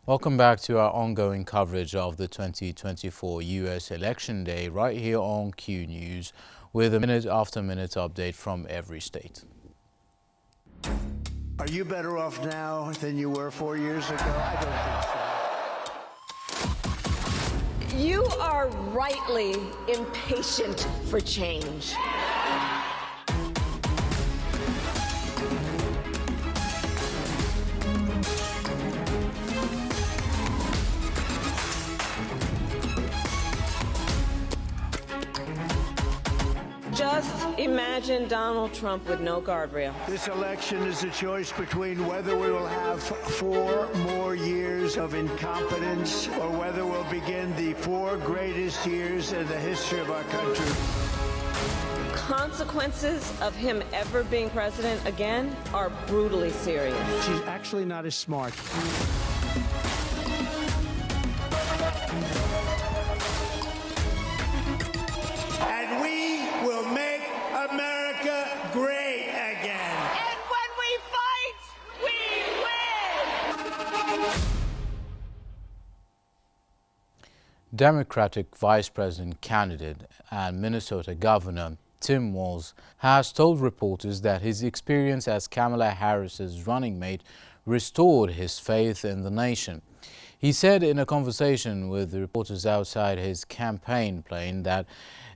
Welcome back to our ongoing coverage of the 2024 U.S. Election Day right here on Q News with a minute-after-minute update from every state. Are you better off now than you were 4 years ago? I don't think so. You are rightly impatient for change. Just imagine Donald Trump with no guardrail. This election is a choice between whether we will have 4 more years of incompetence or whether we'll begin the 4 greatest years in the history of our country. Consequences of him ever being president again are brutally serious. She's actually not as smart. And we will make America great again. And when we fight, we win! Democratic Vice President candidate and Minnesota Governor Tim Walz has told reporters that his experience as Kamala Harris's running mate restored his faith in the nation. He said in a conversation with the reporters outside his campaign plane that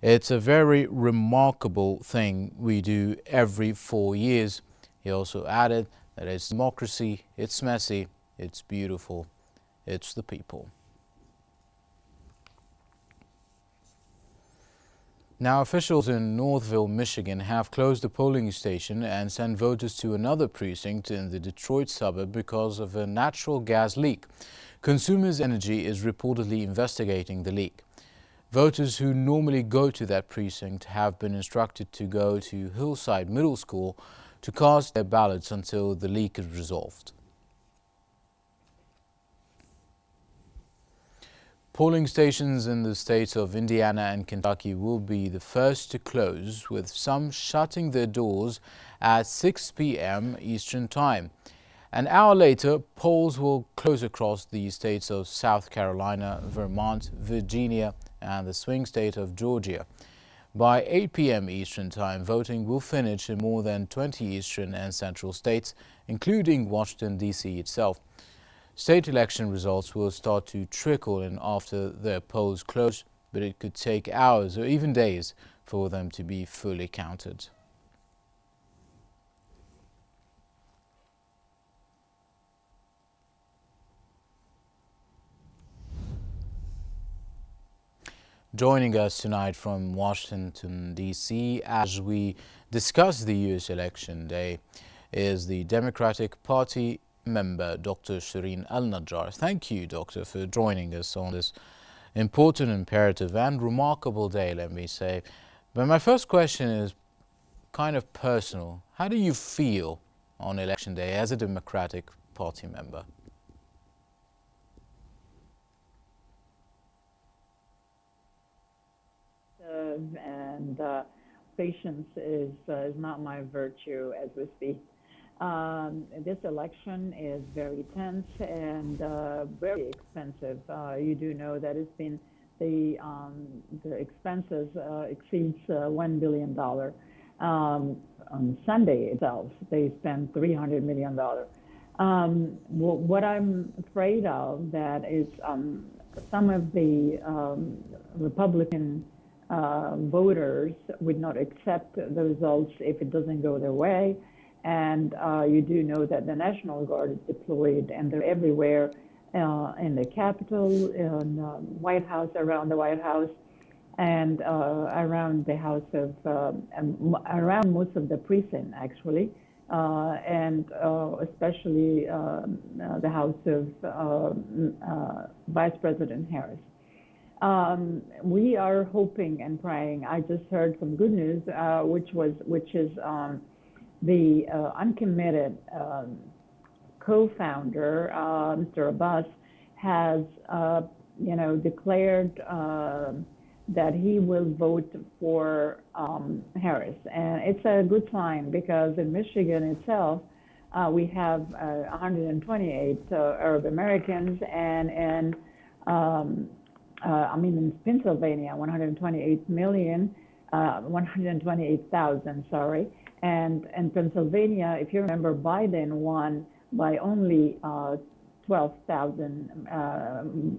it's a very remarkable thing we do every 4 years. He also added that it's democracy, it's messy, it's beautiful, it's the people. Now, officials in Northville, Michigan have closed the polling station and sent voters to another precinct in the Detroit suburb because of a natural gas leak. Consumers Energy is reportedly investigating the leak. Voters who normally go to that precinct have been instructed to go to Hillside Middle School to cast their ballots until the leak is resolved. Polling stations in the states of Indiana and Kentucky will be the first to close, with some shutting their doors at 6 p.m. Eastern Time. An hour later, polls will close across the states of South Carolina, Vermont, Virginia, and the swing state of Georgia. By 8 p.m. Eastern Time, voting will finish in more than 20 eastern and central states, including Washington, D.C. itself. State election results will start to trickle in after the polls close, but it could take hours or even days for them to be fully counted. Joining us tonight from Washington, D.C. as we discuss the U.S. election day is the Democratic Party member, Dr. Shireen Al-Najjar. Thank you, Doctor, for joining us on this important, imperative and remarkable day, let me say. But my first question is kind of personal. How do you feel on Election Day as a Democratic Party member? And patience is not my virtue, as we speak. This election is very tense and very expensive. You do know that it's been the expenses exceeds $1 billion. On Sunday itself, they spent $300 million. What I'm afraid of that is some of the Republican voters would not accept the results if it doesn't go their way. And you do know that the National Guard is deployed, and they're everywhere in the Capitol, in the White House, around the White House, and around the House of, around most of the precinct, actually, and especially the House of Vice President Harris. We are hoping and praying. I just heard some good news, which is the uncommitted co-founder, Mr. Abbas, has, declared that he will vote for Harris, and it's a good sign because in Michigan itself, we have 128 Arab Americans, and in Pennsylvania, 128,000, sorry. And in Pennsylvania, if you remember, Biden won by only 12,000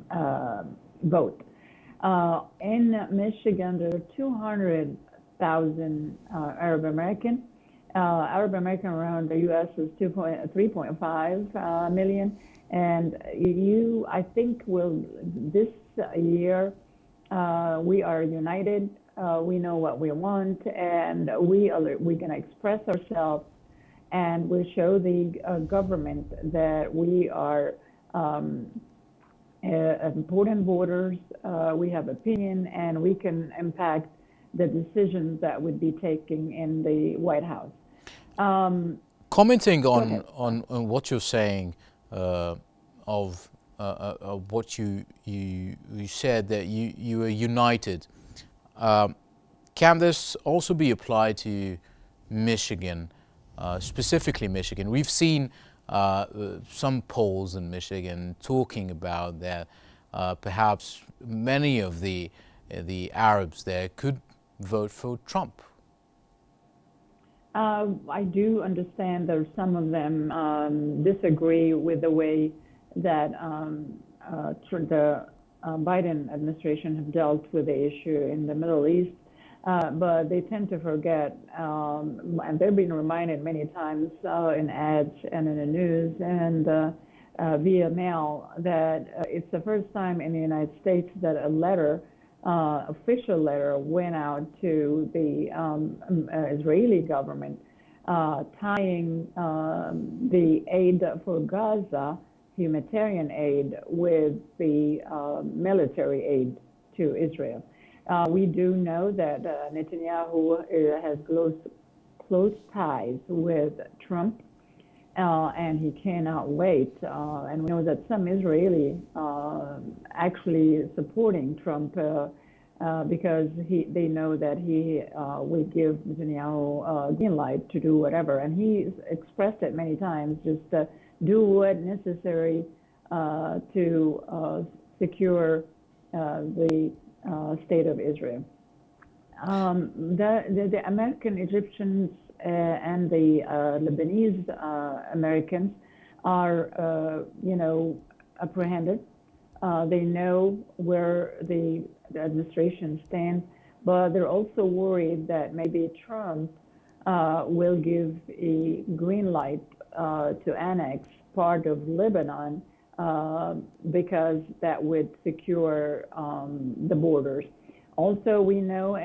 votes. In Michigan, there are 200,000 Arab American. Arab American around the U.S. is 3.5 million. And I think this year, we are united. We know what we want, and we're going to express ourselves, and we show the government that we are important voters. We have opinion, and we can impact the decisions that would be taken in the White House. Commenting on what you're saying, of what you said, that you were united. Can this also be applied to Michigan, specifically Michigan? We've seen some polls in Michigan talking about that perhaps many of the Arabs there could vote for Trump. I do understand that some of them disagree with the way that the Biden administration have dealt with the issue in the Middle East, but they tend to forget, and they've been reminded many times in ads and in the news and via mail, that it's the first time in the United States that a letter, official letter, went out to the Israeli government tying the aid for Gaza, humanitarian aid, with the military aid to Israel. We do know that Netanyahu has close ties with Trump, and he cannot wait. And we know that some Israeli actually supporting Trump because they know that he will give Netanyahu a green light to do whatever. And he's expressed it many times, just do what necessary to secure the state of Israel. The American Egyptians and the Lebanese Americans are, apprehended. They know where the administration stands, but they're also worried that maybe Trump will give a green light to annex part of Lebanon because that would secure the borders. Also, we know,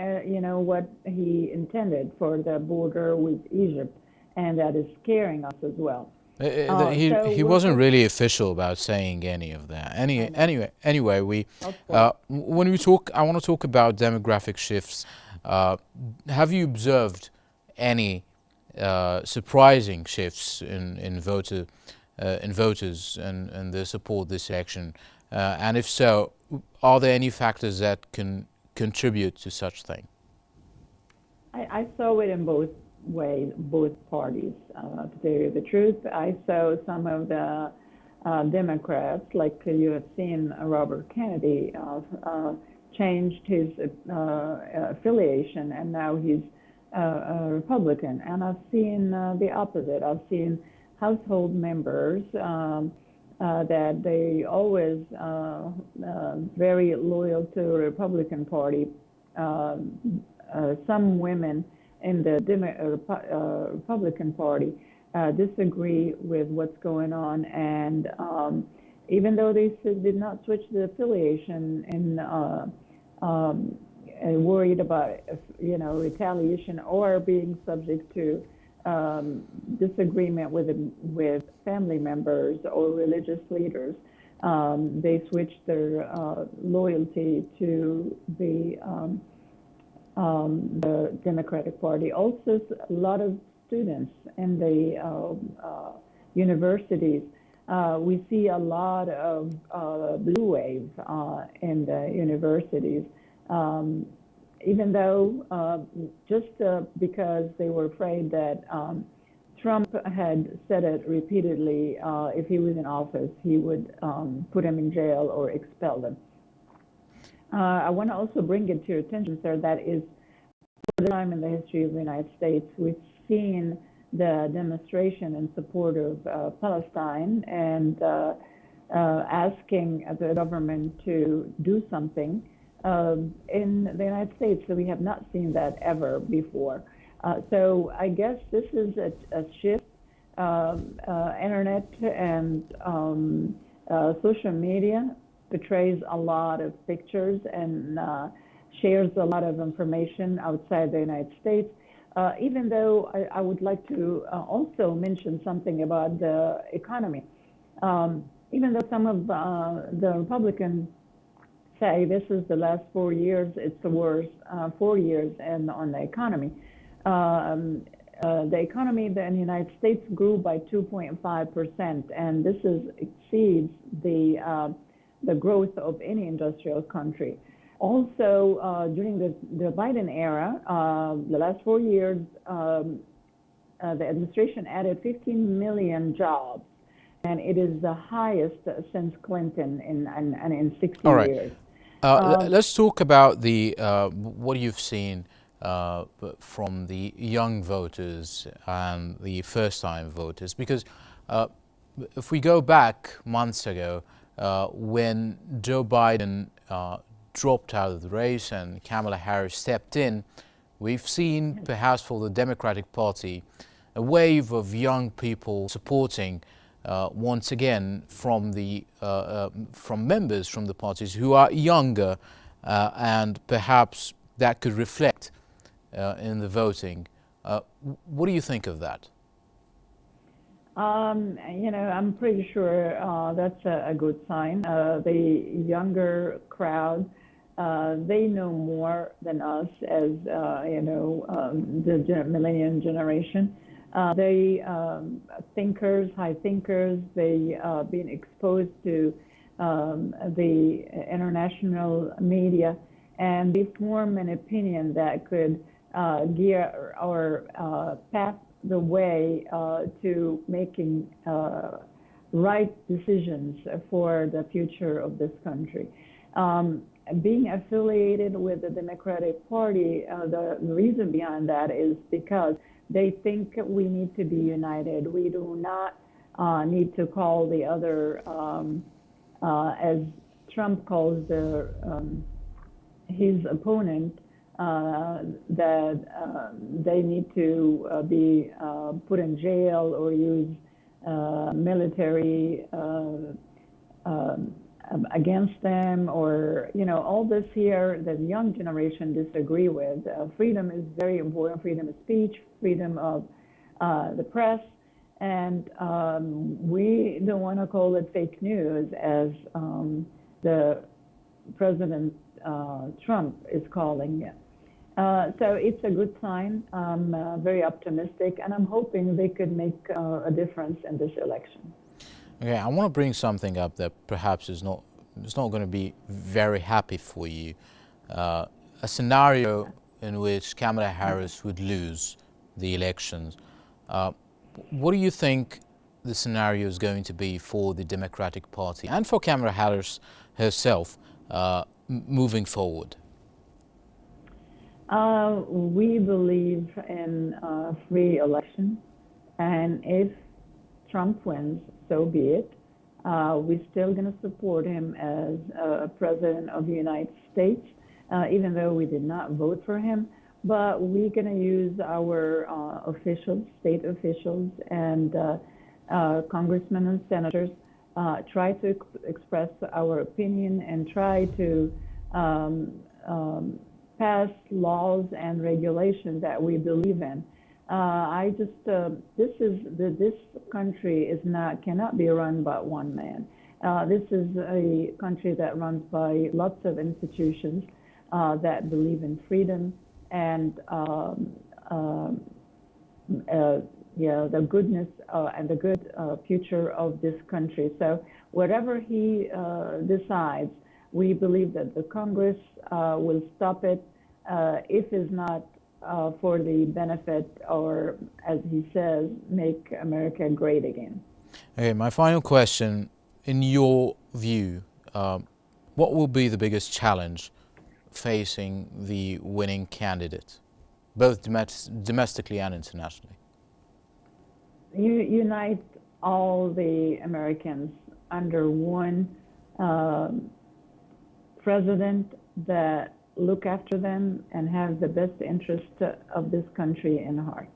what he intended for the border with Egypt, and that is scaring us as well. He wasn't really official about saying any of that. Anyway, when we talk, I want to talk about demographic shifts. Have you observed any surprising shifts in voters and their support this election? And if so, are there any factors that can contribute to such thing? I saw it in both ways, both parties. To tell you the truth, I saw some of the Democrats, like you have seen Robert Kennedy, changed his affiliation, and now he's a Republican. And I've seen the opposite. I've seen household members that they always very loyal to the Republican Party. Some women in the Republican Party disagree with what's going on, and even though they did not switch the affiliation and worried about retaliation or being subject to disagreement with family members or religious leaders, they switched their loyalty to the Democratic Party. Also, a lot of students in the universities, we see a lot of blue wave in the universities, even though just because they were afraid that Trump had said it repeatedly. If he was in office, he would put him in jail or expel him. I want to also bring it to your attention, sir, that is for the time in the history of the United States, we've seen the demonstration in support of Palestine and asking the government to do something in the United States. So we have not seen that ever before. So I guess this is a shift. Internet and social media portrays a lot of pictures and shares a lot of information outside the United States. Even though I would like to also mention something about the economy. Even though some of the Republicans say this is the last 4 years, it's the worst 4 years on the economy. The economy in the United States grew by 2.5%, and this exceeds the growth of any industrial country. Also, during the Biden era, the last 4 years, the administration added 15 million jobs, and it is the highest since Clinton in 60 All right. years. Let's talk about the what you've seen from the young voters and the first-time voters, because if we go back months ago, when Joe Biden dropped out of the race and Kamala Harris stepped in, we've seen, perhaps for the Democratic Party, a wave of young people supporting once again from members from the parties who are younger, and perhaps that could reflect in the voting. What do you think of that? I'm pretty sure that's a good sign. The younger crowd, they know more than us as, the millennial generation. They thinkers, high thinkers, they been exposed to the international media, and they form an opinion that could gear our path the way to making right decisions for the future of this country. Being affiliated with the Democratic Party, the reason behind that is because they think we need to be united. We do not need to call the other, as Trump calls his opponent, that they need to be put in jail or use military against them, or all this here that the young generation disagree with. Freedom is very important. Freedom of speech, freedom of the press, and we don't want to call it fake news as the President Trump is calling it. So it's a good sign. I'm very optimistic, and I'm hoping they could make a difference in this election. Okay, I want to bring something up that perhaps is not going to be very happy for you. A scenario in which Kamala Harris would lose the elections. What do you think the scenario is going to be for the Democratic Party and for Kamala Harris herself moving forward? We believe in free election, and if Trump wins, so be it. We're still going to support him as President of the United States, even though we did not vote for him. But we're going to use our officials, state officials, and congressmen and senators, try to express our opinion and try to pass laws and regulations that we believe in. This country cannot be run by one man. This is a country that runs by lots of institutions that believe in freedom and the goodness and the good future of this country. So whatever he decides, we believe that the Congress will stop it. If it's not for the benefit, or as he says, make America great again. Okay, my final question, in your view, what will be the biggest challenge facing the winning candidate, both domestically and internationally? Unite all the Americans under one president that look after them and have the best interest of this country in heart.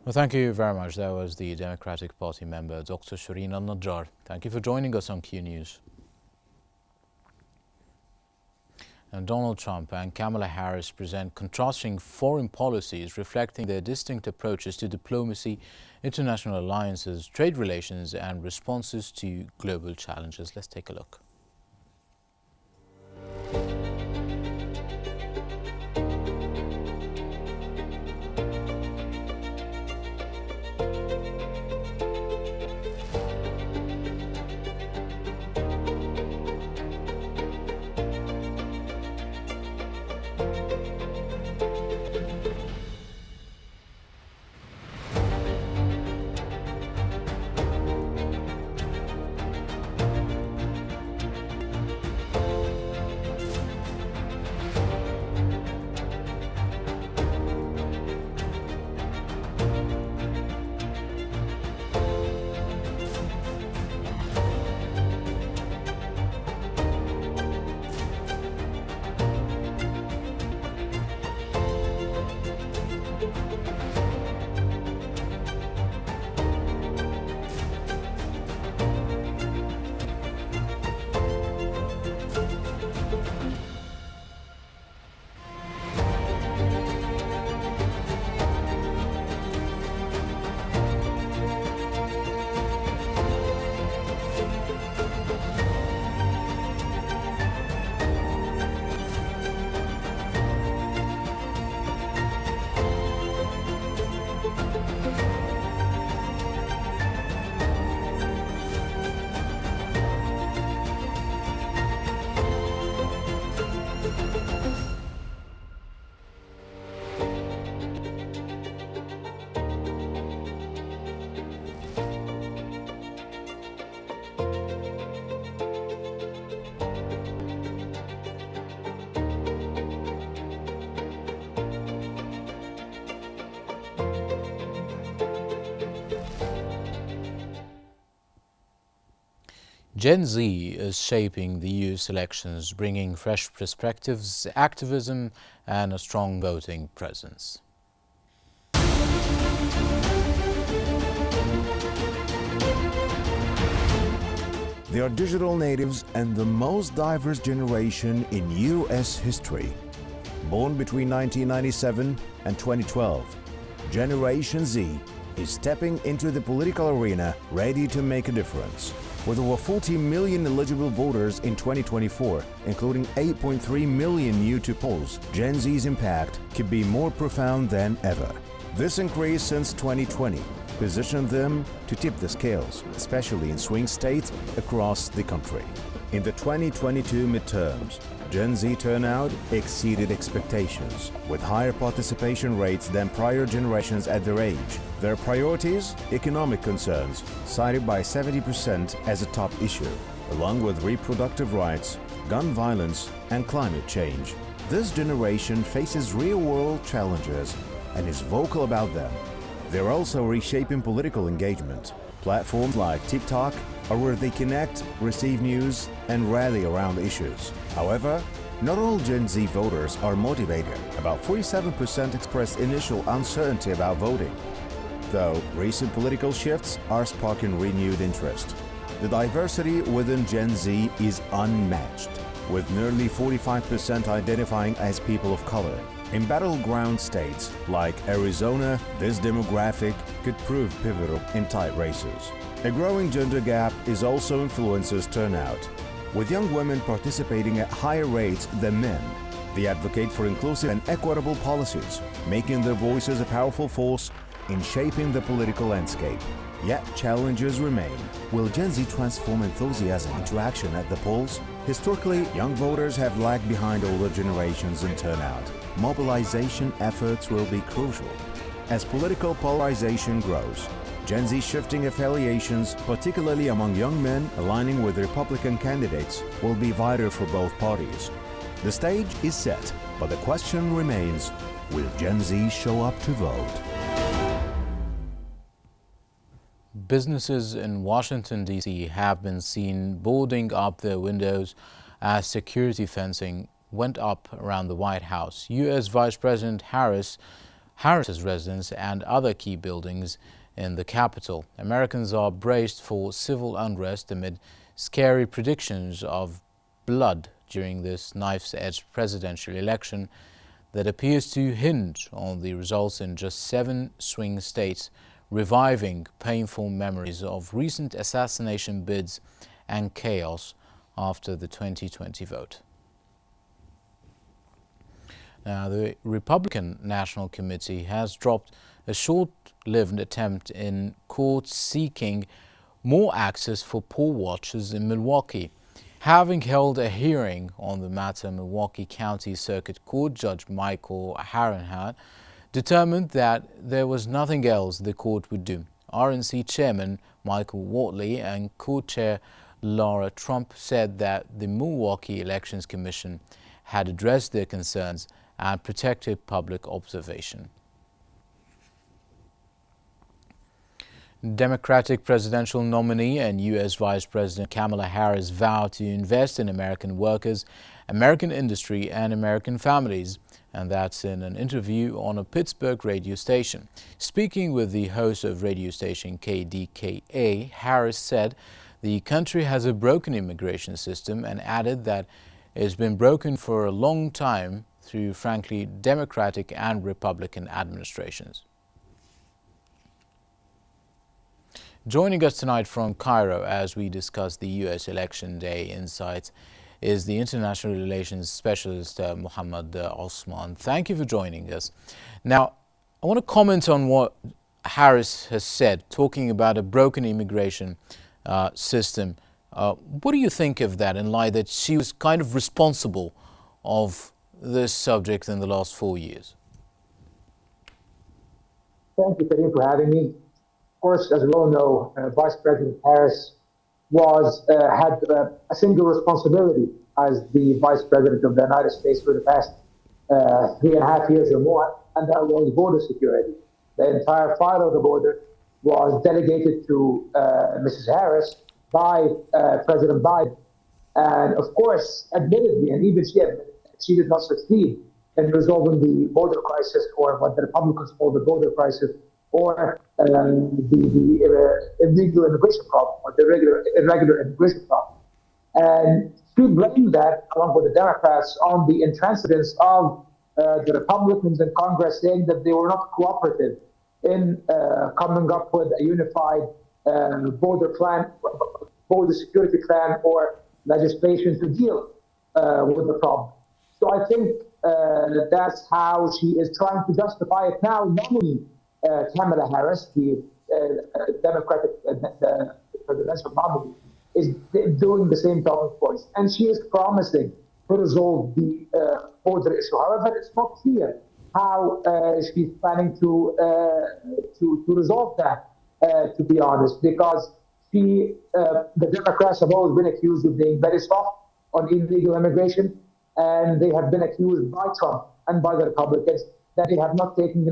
Well, thank you very much. That was the Democratic Party member, Dr. Shireen Al-Najjar. Thank you for joining us on Q News. And Donald Trump and Kamala Harris present contrasting foreign policies reflecting their distinct approaches to diplomacy, international alliances, trade relations, and responses to global challenges. Let's take a look. Gen Z is shaping the US elections, bringing fresh perspectives, activism, and a strong voting presence. They are digital natives and the most diverse generation in US history. Born between 1997 and 2012, Generation Z is stepping into the political arena ready to make a difference. With over 40 million eligible voters in 2024, including 8.3 million new to polls, Gen Z's impact could be more profound than ever. This increase since 2020 positioned them to tip the scales, especially in swing states across the country. In the 2022 midterms, Gen Z turnout exceeded expectations, with higher participation rates than prior generations at their age. Their priorities? Economic concerns, cited by 70% as a top issue, along with reproductive rights, gun violence, and climate change. This generation faces real-world challenges and is vocal about them. They're also reshaping political engagement. Platforms like TikTok are where they connect, receive news, and rally around issues. However, not all Gen Z voters are motivated. About 47% expressed initial uncertainty about voting, though recent political shifts are sparking renewed interest. The diversity within Gen Z is unmatched, with nearly 45% identifying as people of color. In battleground states like Arizona, this demographic could prove pivotal in tight races. A growing gender gap is also influences turnout, with young women participating at higher rates than men. They advocate for inclusive and equitable policies, making their voices a powerful force in shaping the political landscape. Yet challenges remain. Will Gen Z transform enthusiasm into action at the polls? Historically, young voters have lagged behind older generations in turnout. mobilization efforts will be crucial. As political polarization grows, Gen Z shifting affiliations, particularly among young men aligning with Republican candidates, will be vital for both parties. The stage is set, but the question remains, will Gen Z show up to vote? Businesses in Washington, D.C. have been seen boarding up their windows as security fencing went up around the White House, U.S. Vice President Harris's residence, and other key buildings in the Capitol. Americans are braced for civil unrest amid scary predictions of blood during this knife's-edge presidential election that appears to hinge on the results in just 7 swing states, reviving painful memories of recent assassination bids and chaos after the 2020 vote. Now, the Republican National Committee has dropped a short-lived attempt in court seeking more access for poll watchers in Milwaukee. Having held a hearing on the matter, Milwaukee County Circuit Court Judge Michael Harrenhart determined that there was nothing else the court would do. RNC Chairman Michael Whatley and Co-Chair Laura Trump said that the Milwaukee Elections Commission had addressed their concerns and protected public observation. Democratic presidential nominee and U.S. Vice President Kamala Harris vowed to invest in American workers, American industry, and American families, and that's in an interview on a Pittsburgh radio station. Speaking with the host of radio station KDKA, Harris said the country has a broken immigration system and added that it's been broken for a long time through, frankly, Democratic and Republican administrations. Joining us tonight from Cairo as we discuss the U.S. Election Day insights is the International Relations Specialist, Mohammed Osman. Thank you for joining us. Now, I want to comment on what Harris has said, talking about a broken immigration system. What do you think of that in light that she was kind of responsible of this subject in the last 4 years? Thank you, Karim, for having me. Of course, as we all know, Vice President Harris had a single responsibility as the Vice President of the United States for the past 3.5 years or more, and that was border security. The entire file of the border was delegated to Mrs. Harris by President Biden. And of course, admittedly, and even she did not succeed in resolving the border crisis, or what the Republicans call the border crisis, or the illegal immigration problem, or the irregular immigration problem. And she blamed that, along with the Democrats, on the intransigence of the Republicans in Congress, saying that they were not cooperative in coming up with a unified border plan, border security plan, or legislation to deal with the problem. So I think that's how she is trying to justify it now, nominee Kamala Harris, the Democratic presidential nominee, is doing the same talking points. And she is promising to resolve the border issue. However, it's not clear how she's planning to resolve that, to be honest, because the Democrats have always been accused of being very soft on illegal immigration, and they have been accused by Trump and by the Republicans that they have not taken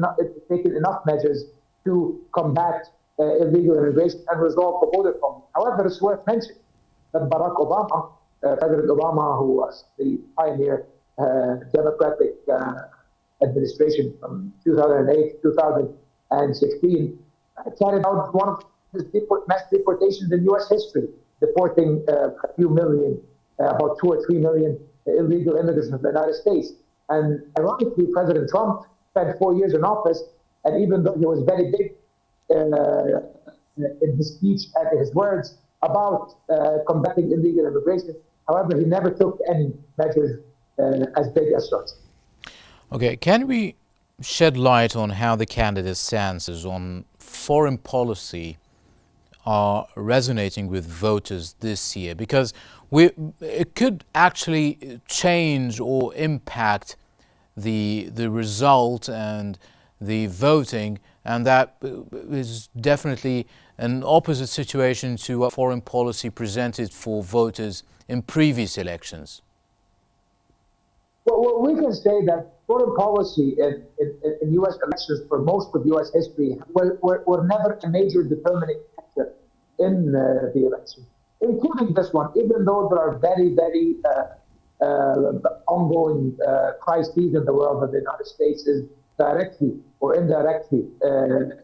enough measures to combat illegal immigration and resolve the border problem. However, it's worth mentioning that Barack Obama, President Obama, who was the pioneer Democratic administration from 2008 to 2016, carried out one of the mass deportations in U.S. history, deporting a few million, about 2 or 3 million illegal immigrants from the United States. And ironically, President Trump spent 4 years in office, and even though he was very big in his speech and his words about combating illegal immigration, however, he never took any measures as big as such. Okay, can we shed light on how the candidate's stances on foreign policy are resonating with voters this year? Because it could actually change or impact the result and the voting, and that is definitely an opposite situation to what foreign policy presented for voters in previous elections. Well, we can say that foreign policy in U.S. elections for most of U.S. history were never a major determining factor in the election, including this one, even though there are very, very ongoing crises in the world that the United States is directly or indirectly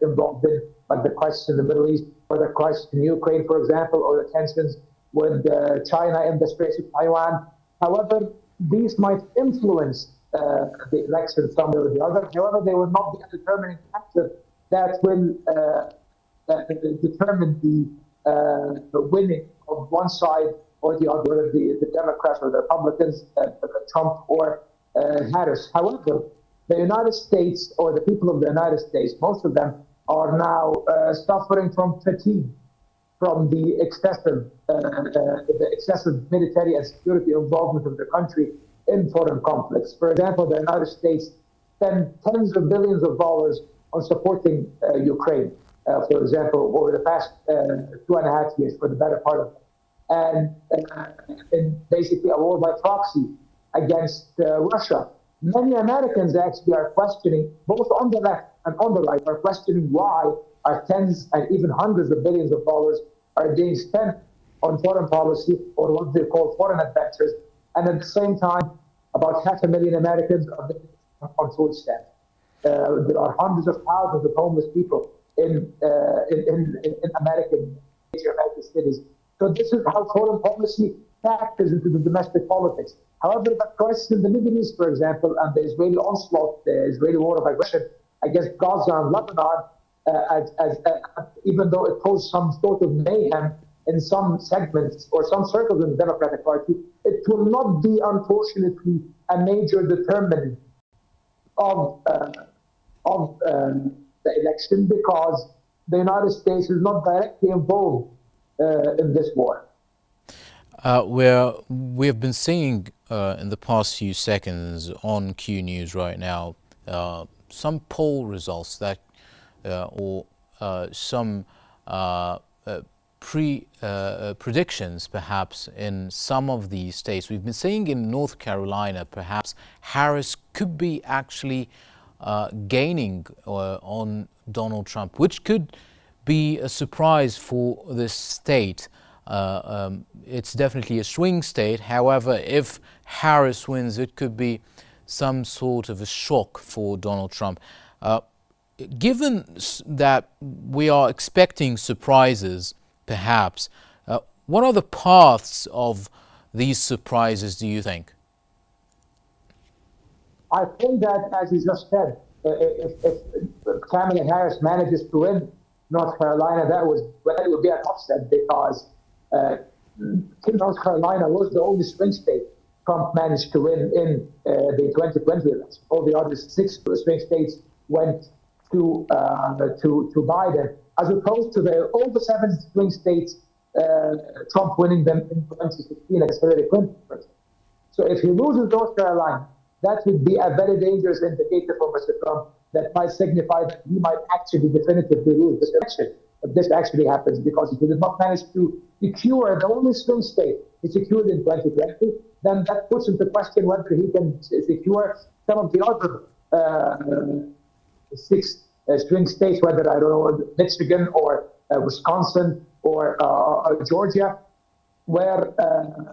involved in, like the crisis in the Middle East or the crisis in Ukraine, for example, or the tensions with China in the Straits of Taiwan. However, these might influence the election some way or the other. However, they will not be a determining factor that will determine the winning of one side or the other, whether the Democrats or the Republicans, Trump or Harris. However, the United States, or the people of the United States, most of them are now suffering from fatigue from the excessive military and security involvement of the country in foreign conflicts. For example, the United States spent tens of billions of dollars on supporting Ukraine, for example, over the past 2.5 years, for the better part of it. And basically a war by proxy against Russia. Many Americans actually are questioning, both on the left and on the right, are questioning why our tens and even hundreds of billions of dollars are being spent on foreign policy, or what they call foreign adventures, and at the same time, about 500,000 Americans are living on food stamps. There are hundreds of thousands of homeless people in major American cities. So this is how foreign policy factors into the domestic politics. However, the crisis in the Middle East, for example, and the Israeli onslaught, the Israeli war of aggression against Gaza and Lebanon, even though it posed some sort of mayhem in some segments or some circles in the Democratic Party, it will not be, unfortunately, a major determinant of the election, because the United States is not directly involved in this war. We've been seeing in the past few seconds on Q News right now some poll results that or some predictions perhaps in some of these states. We've been saying in North Carolina perhaps Harris could be actually gaining on Donald Trump, which could be a surprise for this state. It's definitely a swing state. However, if Harris wins, it could be some sort of a shock for Donald Trump. Given that we are expecting surprises, perhaps, what are the paths of these surprises, do you think? I think that, as you just said, if Kamala Harris manages to win North Carolina, that would be an upset, because North Carolina was the only swing state Trump managed to win in the 2020 election. All the other 6 swing states went to Biden, as opposed to all the 7 swing states, Trump winning them in 2016 against Hillary Clinton. So if he loses North Carolina, that would be a very dangerous indicator for Mr. Trump, that might signify that he might actually definitively lose this election, if this actually happens, because if he did not manage to secure the only swing state he secured in 2020, then that puts into question whether he can secure some of the other 6 swing states, whether, I don't know, Michigan or Wisconsin or Georgia, where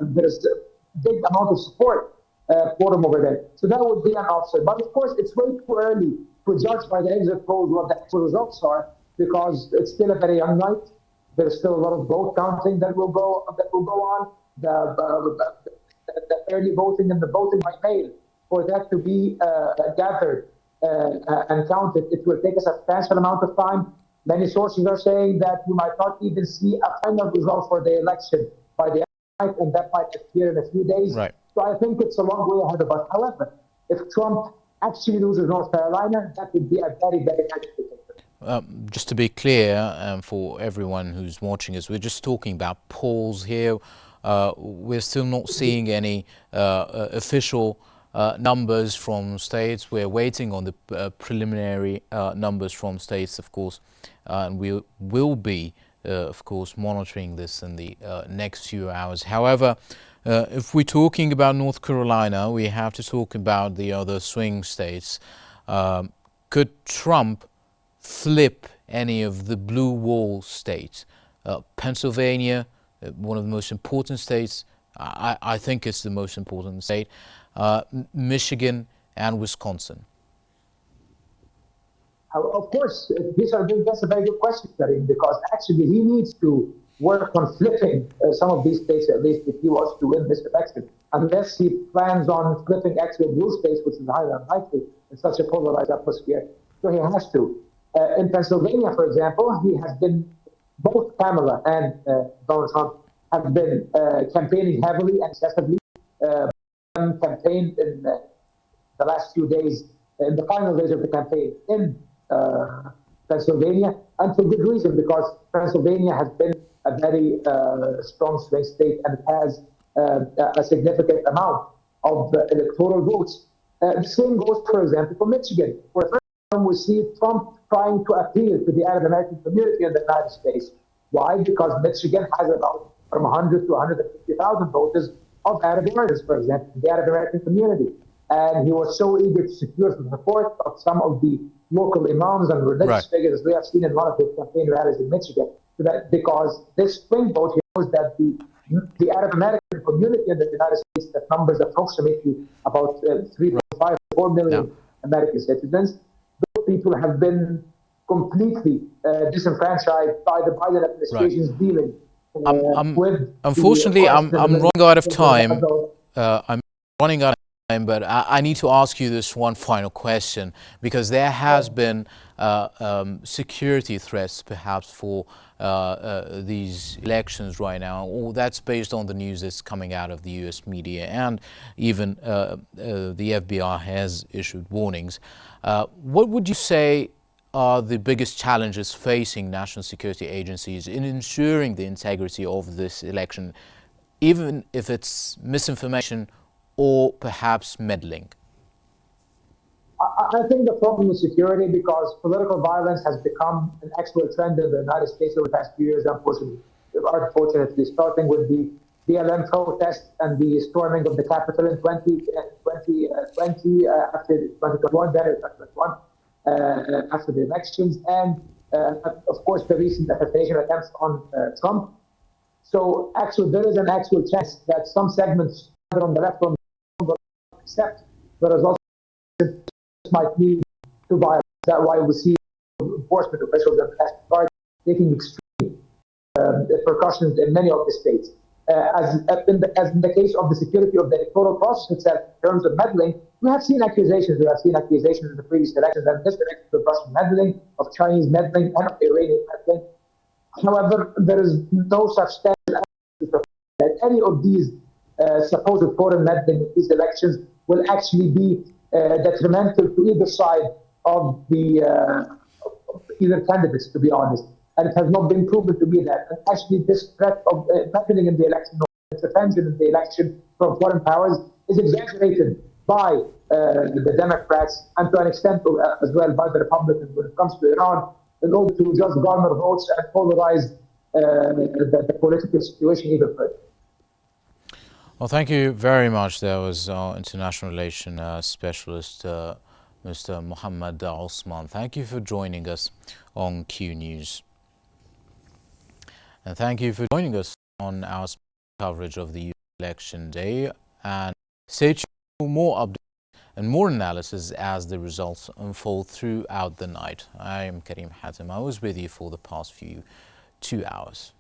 there's a big amount of support for him over there. So that would be an offset. But of course, it's way too early to judge by the exit polls what the actual results are, because it's still a very young night. There's still a lot of vote counting that will go on. The early voting and the voting by mail, for that to be gathered and counted, it will take a substantial amount of time. Many sources are saying that we might not even see a final result for the election by the night, and that might appear in a few days. Right. So I think it's a long way ahead of us. However, if Trump actually loses North Carolina, that would be a very, very negative. Just to be clear, for everyone who's watching us, we're just talking about polls here. We're still not seeing any official numbers from states. We're waiting on the preliminary numbers from states, of course, and we will be, of course, monitoring this in the next few hours. However, if we're talking about North Carolina, we have to talk about the other swing states. Could Trump flip any of the blue wall states? Pennsylvania, one of the most important states, I think it's the most important state, Michigan and Wisconsin. Of course, that's a very good question, Karim, because actually he needs to work on flipping some of these states, at least if he wants to win this election, unless he plans on flipping actual blue states, which is highly unlikely in such a polarized atmosphere. So he has to. In Pennsylvania, for example, he has been, both Kamala and Donald Trump have been campaigning heavily and excessively. Campaigned in the last few days, in the final days of the campaign in Pennsylvania, and for good reason, because Pennsylvania has been a very strong swing state and it has a significant amount of electoral votes. The same goes, for example, for Michigan, where first time we see Trump trying to appeal to the Arab American community in the United States. Why? Because Michigan has about from 100 to 150,000 voters of Arab Americans, for example, the Arab American community. And he was so eager to secure the support of some of the local imams and religious figures, as we have seen in one of the campaign rallies in Michigan, so that because this swing vote, he knows that the Arab American community in the United States, that numbers approximately about 3.5 to 4 million American citizens, those people have been completely disenfranchised by the Biden administration's dealing unfortunately, I'm running out of time. I'm running out of time, but I need to ask you this one final question, because there has been security threats, perhaps, for these elections right now. Or that's based on the news that's coming out of the U.S. media, and even the FBI has issued warnings. What would you say are the biggest challenges facing national security agencies in ensuring the integrity of this election, even if it's misinformation or perhaps meddling? I think the problem with security, because political violence has become an actual trend in the United States over the past few years, unfortunately, starting with the BLM protest and the storming of the Capitol in 2020, after 2021, January 2021. After the elections, and of course the recent assassination attempts on Trump. So actually there is an actual chance that some segments on the left will accept the results might lead to violence. That's why we see enforcement officials and National Guard taking extreme precautions in many of the states. As in the case of the security of the electoral process itself, in terms of meddling, we have seen accusations. We have seen accusations in the previous elections and this election of Russian meddling, of Chinese meddling, and of Iranian meddling. However, there is no such standard that any of these supposed foreign meddling in these elections will actually be detrimental to either side of the either candidates, to be honest. And it has not been proven to be that. And actually, this threat of meddling in the election, intervention in the election from foreign powers, is exaggerated by the Democrats and to an extent as well by the Republicans when it comes to Iran, in order to just garner votes and polarize the political situation even further. Well, thank you very much. That was our international relations specialist, Mr. Mohammed Osman. Thank you for joining us on Q News. And thank you for joining us on our coverage of the election day. And stay tuned for more updates and more analysis as the results unfold throughout the night. I am Karim Hatem. I was with you for the past 2 hours.